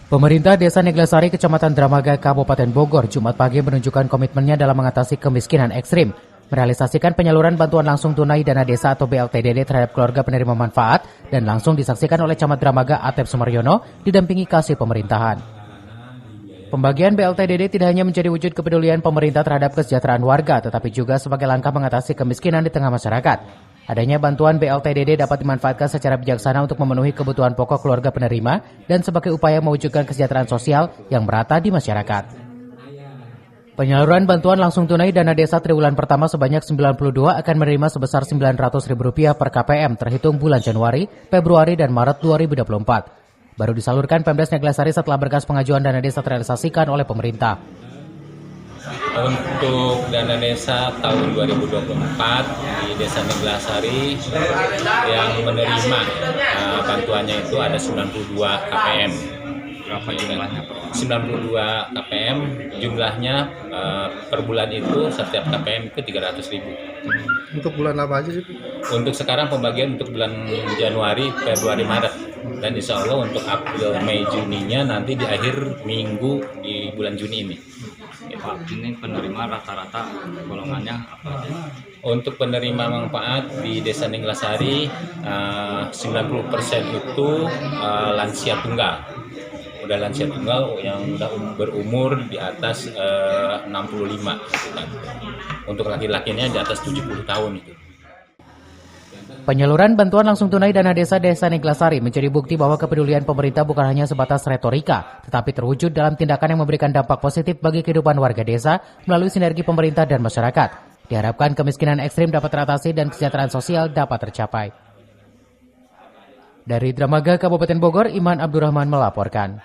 Pemerintah Desa Neglasari, Kecamatan Dramaga, Kabupaten Bogor, Jumat pagi menunjukkan komitmennya dalam mengatasi kemiskinan ekstrim, merealisasikan penyaluran bantuan langsung tunai dana desa atau BLTDD terhadap keluarga penerima manfaat dan langsung disaksikan oleh Camat Dramaga Atep Sumaryono didampingi kasih pemerintahan. Pembagian BLTDD tidak hanya menjadi wujud kepedulian pemerintah terhadap kesejahteraan warga, tetapi juga sebagai langkah mengatasi kemiskinan di tengah masyarakat. Adanya bantuan BLTDD dapat dimanfaatkan secara bijaksana untuk memenuhi kebutuhan pokok keluarga penerima dan sebagai upaya mewujudkan kesejahteraan sosial yang merata di masyarakat. Penyaluran bantuan langsung tunai dana desa triwulan pertama sebanyak 92 akan menerima sebesar Rp900.000 per KPM terhitung bulan Januari, Februari, dan Maret 2024. Baru disalurkan Pemdes Neglasari setelah berkas pengajuan dana desa terrealisasikan oleh pemerintah. Untuk dana desa tahun 2024 di Desa Neglasari yang menerima bantuannya itu ada 92 KPM. Berapa jumlahnya? 92 KPM, jumlahnya per bulan itu setiap KPM itu 300.000. Untuk bulan apa aja sih? Untuk sekarang pembagian untuk bulan Januari, Februari, Maret. Dan insya Allah untuk April, Mei, Juninya nanti di akhir minggu di bulan Juni ini. Pak, ini penerima rata-rata golongannya apa? Untuk penerima manfaat di Desa Neglasari 90% itu lansia tunggal. Udah lansia tunggal yang udah berumur di atas 65. Untuk laki-lakinya di atas 70 tahun itu. Penyaluran bantuan langsung tunai dana desa Neglasari menjadi bukti bahwa kepedulian pemerintah bukan hanya sebatas retorika, tetapi terwujud dalam tindakan yang memberikan dampak positif bagi kehidupan warga desa melalui sinergi pemerintah dan masyarakat. Diharapkan kemiskinan ekstrim dapat teratasi dan kesejahteraan sosial dapat tercapai. Dari Dramaga, Kabupaten Bogor, Iman Abdurrahman melaporkan.